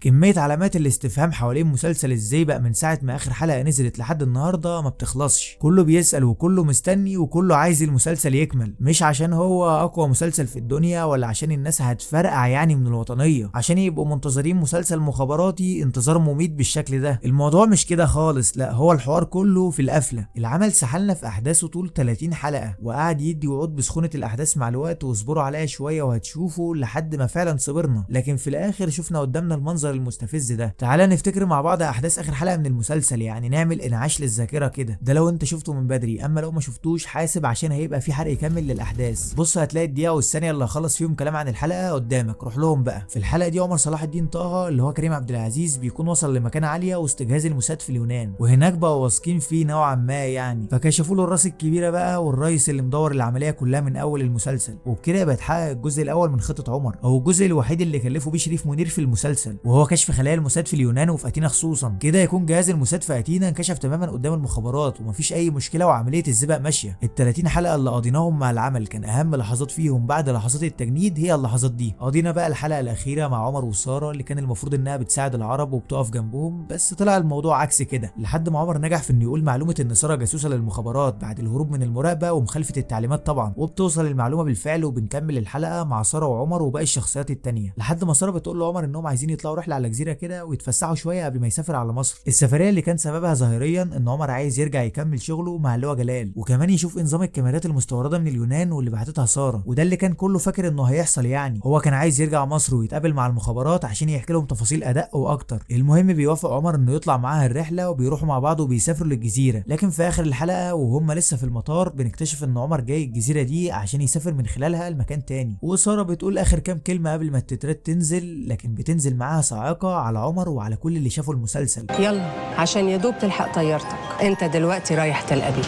كمية علامات الاستفهام حوالين مسلسل ازاي بقى من ساعة ما اخر حلقة نزلت لحد النهاردة ما بتخلصش. كله بيسأل وكله مستني وكله عايز المسلسل يكمل، مش عشان هو اقوى مسلسل في الدنيا ولا عشان الناس هتفرقع يعني من الوطنية، عشان يبقوا منتظرين مسلسل مخابراتي انتظار مميت بالشكل ده. الموضوع مش كده خالص، لا هو الحوار كله في القفلة. العمل سحلنا في احداثه طول 30 حلقة وقعد يدي وعود بسخونة الاحداث مع الوقت، واصبروا عليها شوية وهتشوفوا لحد ما فعلا صبرنا. لكن في الاخر شفنا قدامنا المنظر المستفز ده. تعالى نفتكر مع بعض احداث اخر حلقة من المسلسل، يعني نعمل انعاش للذاكرة كده، ده لو انت شفته من بدري. اما لو ما شفتوش حاسب عشان هيبقى في حرق كامل للاحداث. بص هتلاقي الدقيقة والثانية اللي هخلص فيهم كلام عن الحلقة قدامك، روح لهم بقى. في الحلقة دي عمر صلاح الدين طه اللي هو كريم عبد العزيز بيكون وصل لمكانة عالية وسط جهاز الموساد في اليونان، وهناك بقى واثقين فيه نوعا ما يعني، فكشفوا له الراس الكبيرة بقى والرئيس اللي مدور العملية كلها من اول المسلسل. وبكده يبقى اتحقق الجزء الاول من خطة عمر، او الجزء الوحيد اللي كلفوا بيه شريف منير في المسلسل، وهو كشف خلايا الموساد في اليونان وفي اتينا خصوصا. كده يكون جهاز الموساد في اتينا انكشف تماما قدام المخابرات ومفيش اي مشكله وعمليه السباق ماشيه. ال 30 حلقه اللي قضيناهم مع العمل كان اهم لحظات فيهم بعد لحظات التجنيد هي اللحظات دي. قضينا بقى الحلقه الاخيره مع عمر وساره اللي كان المفروض انها بتساعد العرب وبتقف جنبهم، بس طلع الموضوع عكس كده، لحد ما عمر نجح في انه يقول معلومه ان ساره جاسوسه للمخابرات بعد الهروب من المراقبه ومخالفه التعليمات طبعا، وبتوصل المعلومه بالفعل. وبنكمل الحلقه مع ساره وعمر وباقي الشخصيات التانيه لحد ما ساره بتقول لعمر انهم عايزين يطلعوا رحله على جزيره كده ويتفسحوا شويه قبل ما يسافر على مصر. السفريه اللي كان سببها ظاهريا ان عمر عايز يرجع يكمل شغله مع اللواء جلال، وكمان يشوف نظام الكاميرات المستورده من اليونان واللي بعتتها ساره، وده اللي كان كله فاكر انه هيحصل. يعني هو كان عايز يرجع مصر ويتقابل مع المخابرات عشان يحكي لهم تفاصيل ادق واكتر. المهم بيوافق عمر انه يطلع معاها الرحله وبيروحوا مع بعض وبيسافروا للجزيره. لكن في اخر الحلقه وهم لسه في المطار بنكتشف ان عمر جاي الجزيره دي عشان يسافر من خلالها لمكان تاني، وساره بتقول اخر كام كلمه قبل ما التترات تنزل، لكن بتنزل معاها صاعقه على عمر وعلى كل اللي شافوا المسلسل. يلا عشان يا دوب تلحق طيارتك، انت دلوقتي رايح تل ابيب.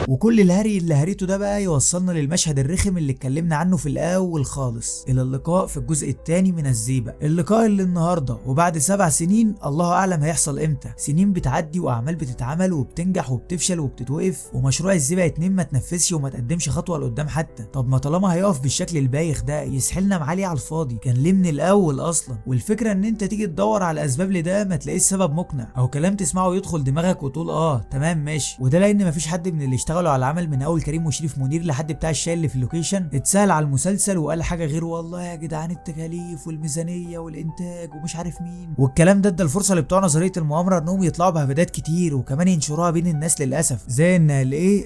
وكل الهري اللي هريته ده بقى يوصلنا للمشهد الرخم اللي اتكلمنا عنه في الاول خالص، الى اللقاء في الجزء الثاني من الزيبق. اللقاء اللي النهارده وبعد 7 سنين الله اعلم هيحصل امتى. سنين بتعدي واعمال بتتعمل وبتنجح وبتفشل وبتتوقف، ومشروع الزيبق 2 ما تنفذش وما تقدمش خطوه لقدام حتى. طب ما طالما هيقف بالشكل البايخ ده يسحلنا معالي على الفاضي، كان ليه من الاول اصلا؟ والفكره ان انت تيجي تدور على اسباب لده ما تلاقيش سبب مقنع او كلام تسمعه يدخل دماغك وتقول تمام ماشي. وده لان مفيش حد من اللي اشتغلوا على العمل من اول كريم وشريف منير لحد بتاع الشاي اللي في اللوكيشن اتسال على المسلسل وقال حاجه غير والله يا جدعان التكاليف والميزانيه والانتاج ومش عارف مين والكلام ده. ادى الفرصه لبتوع نظريه المؤامره انهم يطلعوا بهبدات كتير وكمان ينشروها بين الناس للاسف، زي ان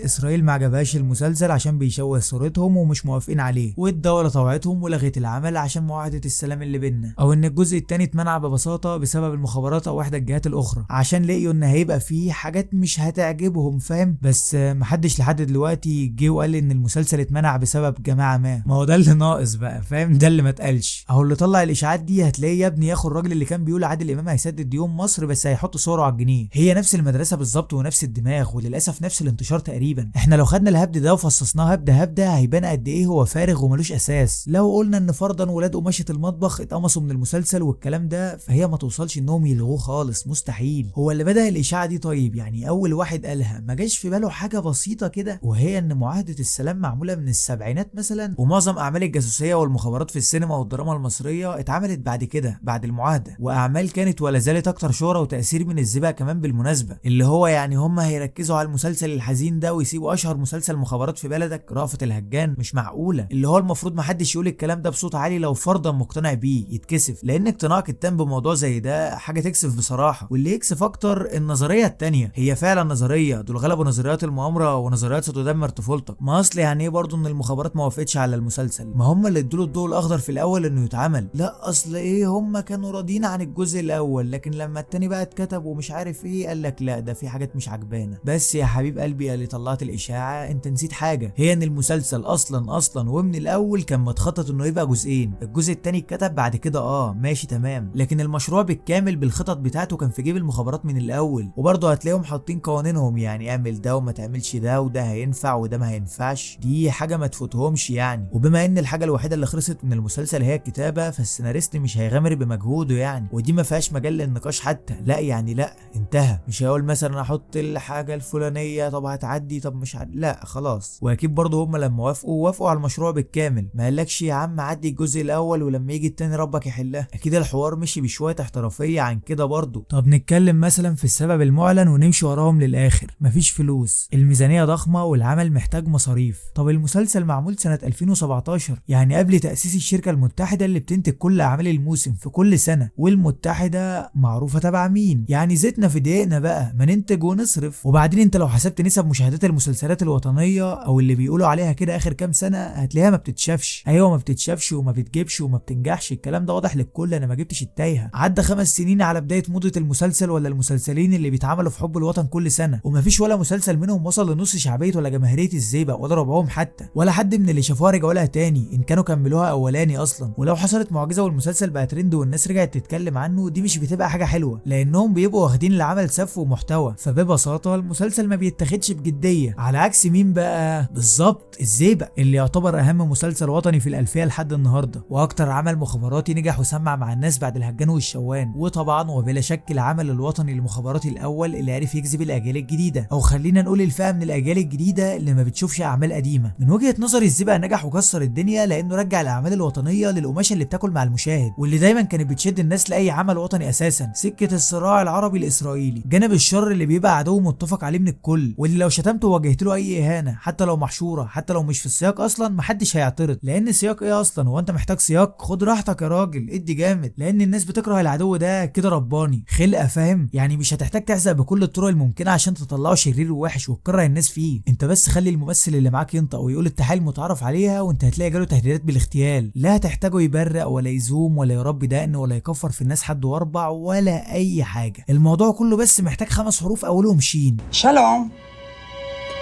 اسرائيل ما عجبهاش المسلسل عشان بيشوه صورتهم ومش موافقين عليه، والدوله طوعتهم ولغت العمل عشان معاهده السلام اللي بينا، او ان الجزء الثاني اتمنع ببساطه بسبب المخابرات او احدى الجهات الاخرى عشان لقيوا ان هيبقى فيه حاجات مش هتعجبهم، فاهم؟ بس محدش لحد دلوقتي جه وقال ان المسلسل اتمنع بسبب جماعه ما هو ده اللي ناقص بقى، فاهم؟ ده اللي ما اتقالش. اهو اللي طلع الاشاعات دي هتلاقيه يا ابني ياخد الراجل اللي كان بيقول عادل امام هيسدد ديون مصر بس هيحط صوره على الجنيه. هي نفس المدرسه بالظبط ونفس الدماغ وللاسف نفس الانتشار تقريبا. احنا لو خدنا الهبد ده وفصصناه هبده هيبان قد ايه هو فارغ وملوش اساس. لو قلنا ان فرضا ولاد قماشه المطبخ اتقمصوا من المسلسل والكلام ده، فهي ما توصلش انهم يلغوه خالص، مستحيل. هو اللي بدأ الاشاعه دي طيب يعني اول واحد قالها ما جاش في باله حاجه بسيطه كده، وهي ان معاهده السلام معموله من السبعينات مثلا، ومعظم اعمال الجاسوسيه والمخابرات في السينما والدراما المصريه اتعملت بعد كده بعد المعاهده، واعمال كانت ولا زالت اكتر شهره وتاثير من الزبق كمان بالمناسبه. اللي هو يعني هم هيركزوا على المسلسل الحزين ده ويسيبوا اشهر مسلسل مخابرات في بلدك رأفت الهجان؟ مش معقوله. اللي هو المفروض ما حدش يقول الكلام ده بصوت عالي لو فرضا مقتنع بيه، يتكسف، لان اقتناعك التام بموضوع زي ده حاجه تكسف بصراحه. واللي يكسف اكتر النظريه التانيه، هي فعلا نظريه، دول غلبوا نظريات المؤامره ونظريات ستدمر طفولتك. ما اصل يعني ايه برضه ان المخابرات ما وافقتش على المسلسل؟ ما هم اللي ادوا له الضوء الاخضر في الاول انه يتعمل. لا اصل ايه هم كانوا راضيين عن الجزء الاول، لكن لما التاني بقى اتكتب ومش عارف ايه قال لك لا ده في حاجات مش عجبانا. بس يا حبيب قلبي اللي طلعت الاشاعه انت نسيت حاجه، هي ان المسلسل اصلا ومن الاول كان متخطط انه يبقى جزئين. الجزء التاني اتكتب بعد كده ماشي تمام، لكن المشروع بالكامل بالخطط بتاعته كان في جيب المخابرات من الاول. وبرضه هتلاقيهم حاطين قوانينهم، يعني اعمل ده وما تعملش ده، وده هينفع وده ما هينفعش، دي حاجه ما تفوتهمش يعني. وبما ان الحاجه الوحيده اللي خلصت من المسلسل هي الكتابه، فالسيناريست مش هيغامر بمجهوده يعني، ودي ما فيهاش مجال للنقاش حتى. لا يعني لا انتهى، مش هيقول مثلا احط الحاجه الفلانيه طب هتعدي طب مش لا خلاص. واكيد برضه هم لما وافقوا على المشروع بالكامل، ما قالكش يا عم عدي الجزء الاول ولما يجي التاني ربك يحلها. اكيد الحوار مش تمشي بشويه احترافيه عن كده برضه. طب نتكلم مثلا في السبب المعلن ونمشي وراهم للاخر. مفيش فلوس، الميزانيه ضخمه والعمل محتاج مصاريف. طب المسلسل معمول سنه 2017، يعني قبل تاسيس الشركه المتحده اللي بتنتج كل اعمال الموسم في كل سنه، والمتحده معروفه تبع مين؟ يعني زيتنا في دقيقنا بقى، ما ننتج ونصرف. وبعدين انت لو حسبت نسب مشاهدات المسلسلات الوطنيه او اللي بيقولوا عليها كده اخر كام سنه، هتلاقيها ما بتتشافش. ايوه ما بتتشافش وما بتجيبش وما بتنجحش، الكلام ده واضح للكل، انا ما جبتش التايهه. عدى 5 سنين على بدايه موضه المسلسل ولا المسلسلين اللي بيتعملوا في حب الوطن كل سنه، ومفيش ولا مسلسل منهم وصل لنص شعبيه ولا جماهيريه الزيبق ولا ربعهم حتى، ولا حد من اللي شافوها رجعوا لها تاني ان كانوا كملوها اولاني اصلا. ولو حصلت معجزه والمسلسل بقى ترند والناس رجعت تتكلم عنه، دي مش بتبقى حاجه حلوه، لانهم بيبقوا واخدين العمل سف ومحتوى، فببساطه المسلسل ما بيتاخدش بجديه. على عكس مين بقى بالظبط؟ الزيبق، اللي يعتبر اهم مسلسل وطني في الالفيه لحد النهارده، واكتر عمل مخابراتي نجح وسمع مع الناس بعد الهجان والشوان، وطبعا وبلا شك العمل الوطني المخابراتي الاول اللي عرف يجذب الاجيال الجديده، او خلينا نقول الفئه من الاجيال الجديده اللي ما بتشوفش اعمال قديمه. من وجهه نظري الزيبق نجح وكسر الدنيا لانه رجع الاعمال الوطنيه للقماشه اللي بتاكل مع المشاهد، واللي دايما كانت بتشد الناس لاي عمل وطني اساسا، سكه الصراع العربي الاسرائيلي، جانب الشر اللي بيبقى عدو متفق عليه من الكل، واللي لو شتمته وواجهت له اي اهانه حتى لو محشوره، حتى لو مش في السياق اصلا، محدش هيعترض. لان السياق ايه اصلا؟ هو انت محتاج سياق؟ خد راحتك يا راجل، ادي جامد، لان الناس بتكره العدو ده كده رباني خلقه، فاهم؟ يعني مش هتحتاج تحزق بكل الطرق الممكنه عشان تطلعه شرير ووحش وتكره الناس فيه. انت بس خلي الممثل اللي معاك ينطق ويقول التحاليل المتعارف عليها، وانت هتلاقي جاله تهديدات بالاغتيال. لا هتحتاجه يبرق ولا يزوم ولا يربي دقن ولا يكفر في الناس حد واربع ولا اي حاجه. الموضوع كله بس محتاج 5 حروف اولهم شين. שלום.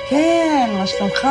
כן, מה שלומך?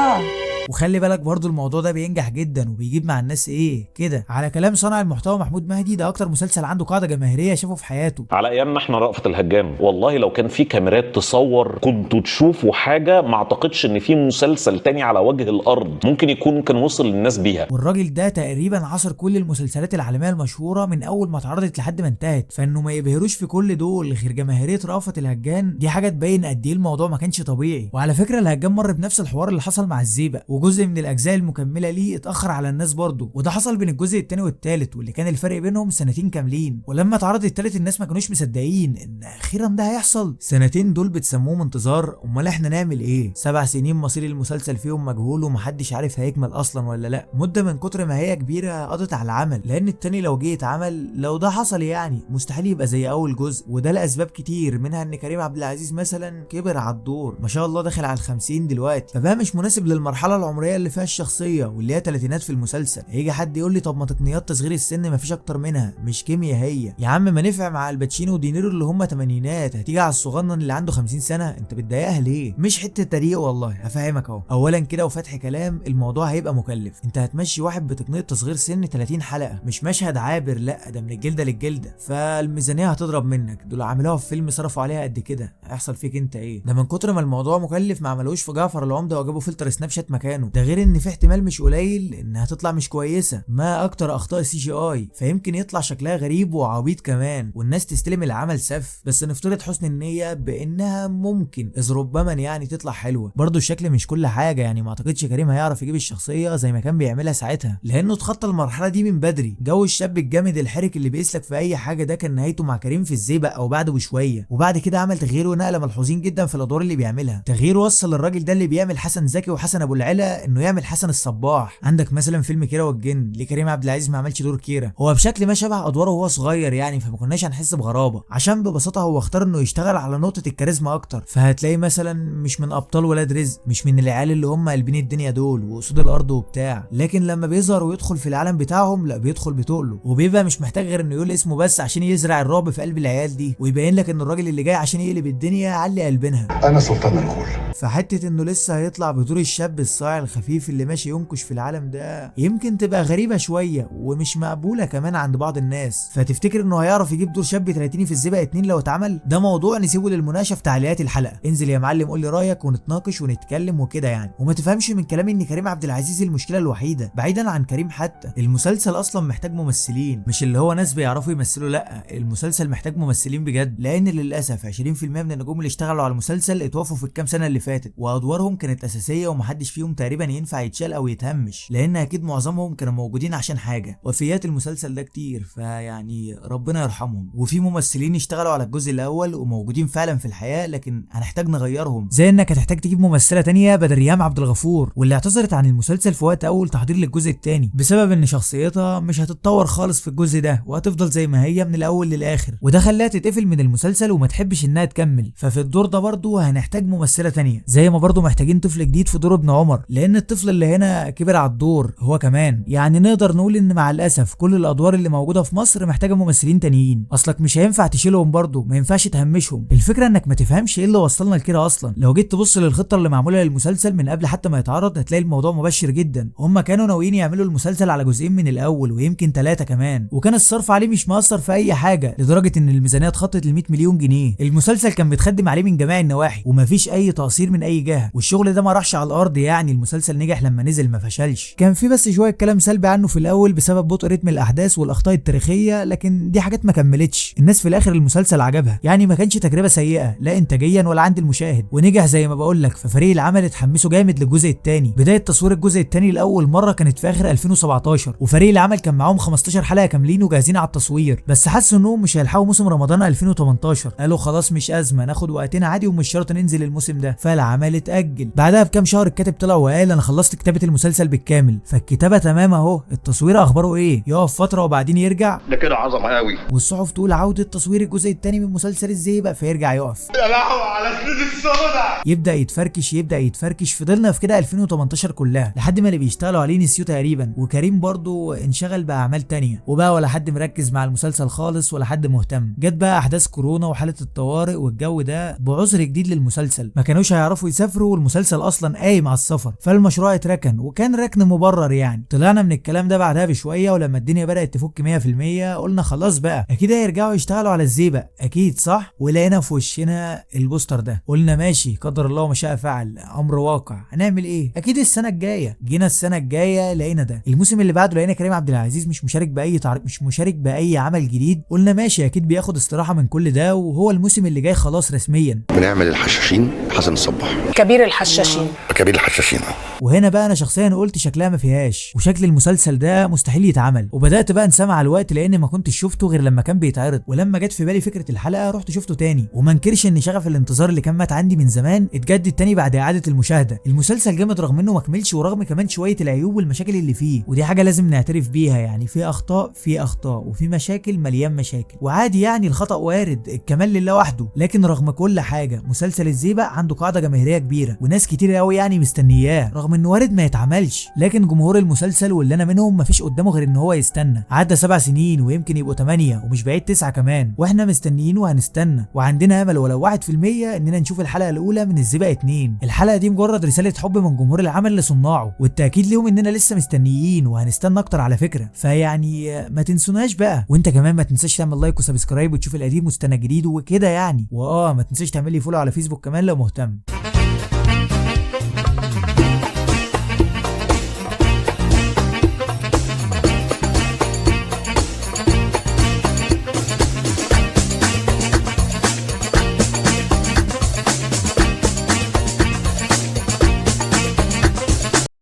وخلي بالك برضو الموضوع ده بينجح جدا وبيجيب مع الناس ايه كده. على كلام صانع المحتوى محمود مهدي، ده اكتر مسلسل عنده قاعده جماهيريه شافه في حياته. على ايامنا احنا رأفت الهجان، والله لو كان في كاميرات تصور كنتوا تشوفوا حاجه ما اعتقدش ان في مسلسل تاني على وجه الارض ممكن يكون كان وصل للناس بيها. والراجل ده تقريبا عصر كل المسلسلات العالميه المشهوره من اول ما اتعرضت لحد ما انتهت، فانه ما يبهروش في كل دول غير جماهيريه رأفت الهجان، دي حاجه تبين قد ايه الموضوع ما كانش طبيعي. وعلى فكره الهجان مر بنفس الحوار اللي حصل مع الزيبق، وجزء من الاجزاء المكمله ليه اتاخر على الناس برضه، وده حصل بين الجزء الثاني والثالث، واللي كان الفرق بينهم 2 سنين كاملين. ولما اتعرض الثالث الناس ما كانوش مصدقين ان اخيرا ده هيحصل. 2 سنين دول بتسموهم انتظار، امال احنا نعمل ايه؟ 7 سنين مصير المسلسل فيهم مجهول ومحدش عارف هيكمل اصلا ولا لا. مده من كتر ما هي كبيره قضت على العمل، لان الثاني لو جه اتعمل، لو ده حصل يعني مستحيل يبقى زي اول جزء، وده لاسباب كتير، منها ان كريم عبد العزيز مثلا كبر على الدور، ما شاء الله داخل على ال50 دلوقتي، فبقى مش مناسب للمرحله العمريه اللي فيها الشخصيه واللي هي تلاتينات في المسلسل. هيجي حد يقول لي طب ما تقنيات تصغير السن مفيش اكتر منها، مش كيمياء هي يا عم؟ ما نفع مع الباتشينو ودينيرو اللي هم تمانينات، هتيجي على الصغنن اللي عنده 50 سنه؟ انت بتضايقها ليه؟ مش حته تريق والله، هفهمك اهو. اولا كده وفتح كلام، الموضوع هيبقى مكلف. انت هتمشي واحد بتقنيه تصغير سن 30 حلقه، مش مشهد عابر، لا ده من الجلده للجلده، فالميزانيه هتضرب منك. دول عملوها في فيلم صرفوا عليها قد كده، هيحصل فيك انت ايه؟ ده من كتر ما الموضوع مكلف ما عملوش في جعفر العمده وجابوا فلتر سناب شات مكانه. ده غير ان في احتمال مش قليل انها تطلع مش كويسه، ما اكتر اخطاء CGI، فيمكن يطلع شكلها غريب وعبيط كمان، والناس تستلم العمل سف. بس نفترض حسن النيه بانها ممكن اذ ربما يعني تطلع حلوه. برضو الشكل مش كل حاجه، يعني ما اعتقدش كريم هيعرف يجيب الشخصيه زي ما كان بيعملها ساعتها، لانه اتخطى المرحله دي من بدري. جو الشاب الجامد الحرك اللي بيسلك في اي حاجه ده كان نهايته مع كريم في الزيبق او بعده بشويه، وبعد كده عمل تغيير ونقله ملحوظين جدا في الادوار اللي بيعملها. تغيير وصل الراجل ده اللي بيعمل حسن زكي وحسن ابو العلا انه يعمل حسن الصباح. عندك مثلا فيلم كيرة والجن، ليه كريم عبد العزيز ما عملش دور كيرة؟ هو بشكل ما شبه ادواره وهو صغير يعني، فما كناش هنحس بغرابه، عشان ببساطه هو اختار انه يشتغل على نقطه الكاريزما اكتر. فهتلاقي مثلا مش من ابطال ولاد رزق، مش من العيال اللي هم قلبين الدنيا دول واسود الارض وبتاع، لكن لما بيظهر ويدخل في العالم بتاعهم لا بيدخل بتقله، وبيبقى مش محتاج غير انه يقول اسمه بس عشان يزرع الرعب في قلب العيال دي، ويبين لك ان الراجل اللي جاي عشان يقلب الدنيا علي قلبينها. انا سلطان الغول. فحته انه لسه هيطلع بدور الشاب الصايع الخفيف اللي ماشي ينكش في العالم ده يمكن تبقى غريبه شويه ومش مقبوله كمان عند بعض الناس. فتفتكر انه هيعرف يجيب دور شاب 30 في الزيبق 2 لو اتعمل؟ ده موضوع نسيبه للمناقشه في تعليقات الحلقه. انزل يا معلم قول لي رايك ونتناقش ونتكلم وكده يعني. وما تفهمش من كلامي ان كريم عبد العزيز المشكله الوحيده، بعيدا عن كريم حتى المسلسل اصلا محتاج ممثلين، مش اللي هو ناس بيعرفوا يمثلوا، لا المسلسل محتاج ممثلين بجد، لان للاسف 20% من النجوم اللي اشتغلوا على المسلسل اتوفوا في الكام سنه اللي فاتت، وادوارهم كانت اساسيه ومحدش فيهم تقريبا ينفع يتشال او يتهمش، لان اكيد معظمهم كانوا موجودين عشان حاجه. وفيات المسلسل ده كتير، فيعني ربنا يرحمهم. وفي ممثلين اشتغلوا على الجزء الاول وموجودين فعلا في الحياه، لكن هنحتاج نغيرهم، زي انك هتحتاج تجيب ممثله تانية بدل ريهام عبد الغفور، واللي اعتذرت عن المسلسل في وقت اول تحضير للجزء الثاني بسبب ان شخصيتها مش هتتطور خالص في الجزء ده، وهتفضل زي ما هي من الاول للاخر، وده خلاها تتقفل من المسلسل وما تحبش انها تكمل. ففي الدور ده برضه هنحتاج ممثله تانية، زي ما برضه محتاجين طفل جديد في دور ابن عمر، لان الطفل اللي هنا كبر على الدور هو كمان. يعني نقدر نقول ان مع الاسف كل الادوار اللي موجوده في مصر محتاجه ممثلين تانيين، اصلك مش هينفع تشيلهم برضه، ما ينفعش تهمشهم. الفكره انك ما تفهمش ايه اللي وصلنا لكده اصلا. لو جيت تبص للخطه اللي معموله للمسلسل من قبل حتى ما يتعرض، هتلاقي الموضوع مبشر جدا. هم كانوا ناويين يعملوا المسلسل على جزئين من الاول، ويمكن 3 كمان، وكان الصرف عليه مش مؤثر في اي حاجه، لدرجه ان الميزانيه اتخطت ل 100 مليون جنيه. المسلسل كان بيتخدم عليه من جميع النواحي، ومفيش اي تقصير من اي جهه، والشغل ده ما راحش على الارض. يعني المسلسل نجح لما نزل، ما فشلش. كان في بس شويه كلام سلبي عنه في الاول بسبب بطء رتم الاحداث والاخطاء التاريخيه، لكن دي حاجات ما كملتش. الناس في الاخر المسلسل عجبها، يعني ما كانش تجربه سيئه لا انتاجيا ولا عند المشاهد، ونجح زي ما بقول لك. ففريق العمل اتحمسوا جامد للجزء الثاني. بدايه تصوير الجزء الثاني لاول مره كانت في اخر 2017، وفريق العمل كان معاهم 15 حلقه كاملين وجاهزين على التصوير، بس حسوا انهم مش هيلحقوا موسم رمضان 2018. قالوا خلاص مش ازمه، ناخد وقتنا عادي ومش شرط ننزل الموسم ده. فالعمل اتاجل. بعدها بكام شهر الكاتب طلع وقال انا خلصت كتابه المسلسل بالكامل. فالكتابه تمام اهو، التصوير اخباره ايه؟ يقف فتره وبعدين يرجع؟ ده كده عظمه قوي. والصحف تقول عوده تصوير الجزء الثاني من مسلسل الزيبق، فيرجع يقف. يا لهوي على سنين السودا. يبدا يتفركش. فضلنا في كده 2018 كلها لحد ما اللي بيشتغلوا عليه نسيوه تقريبا، وكريم برضو انشغل باعمال تانية، وبقى ولا حد مركز مع المسلسل خالص ولا حد مهتم. جت بقى احداث كورونا وحاله الطوارئ والجو ده بعذر جديد للمسلسل، ما كانوش هيعرفوا يسافروا، والمسلسل اصلا قايم على السفر، فالمشروع اتركن، وكان ركن مبرر يعني. طلعنا من الكلام ده بعدها بشويه، ولما الدنيا بدات تفك 100% قلنا خلاص بقى اكيد هيرجعوا يشتغلوا على الزيبق، اكيد صح. ولقينا في وشنا البوستر ده، قلنا ماشي قدر الله ما شاء فعل، امر واقع، هنعمل ايه؟ اكيد السنه الجايه. جينا السنه الجايه لقينا ده. الموسم اللي بعده لقينا كريم عبد العزيز مش مشارك باي عمل جديد. قلنا ماشي اكيد بياخد استراحه من كل ده، وهو الموسم اللي جاي خلاص رسميا. بنعمل الحشاشين حسن الصباح. كبير الحشاشين. كبير الحشاشين. وهنا بقى انا شخصيا قلت شكلها ما فيهاش، وشكل المسلسل ده مستحيل يتعمل. وبدات بقى نسمع الوقت، لان ما كنتش شفته غير لما كان بيتعرض، ولما جت في بالي فكره الحلقه رحت شفته تاني. وما انكرش ان شغف الانتظار اللي كان مات عندي من زمان اتجدد تاني بعد اعاده المشاهده. المسلسل جامد رغم انه ما كملش، ورغم كمان شويه العيوب والمشاكل اللي فيه، ودي حاجه لازم نعترف بيها. يعني في اخطاء وفي مشاكل، مليان مشاكل، وعادي يعني الخطا وارد، الكمال لله وحده. لكن رغم كل حاجه مسلسل الزيبق عنده قاعده جماهيريه كبيره، وناس كتير قوي يعني مستنياه، رغم انه وارد ما يتعملش. لكن جمهور المسلسل واللي انا منهم مفيش قدامه غير ان هو يستنى. عدى 7 سنين ويمكن يبقوا 8 ومش بعيد 9 كمان، واحنا مستنيين وهنستنى، وعندنا امل ولو 1% اننا نشوف الحلقه الاولى من الزيبق 2. الحلقه دي مجرد رساله حب من جمهور العمل لصناعه، والتاكيد ليهم اننا لسه مستنيين وهنستنى اكتر على فكره. فيعني ما تنسوناش بقى، وانت كمان ما تنساش تعمل لايك وسبسكرايب وتشوف القديم واستنى جديد وكده يعني. ما تنساش تعمل لي فولو على فيسبوك كمان لو مهتم.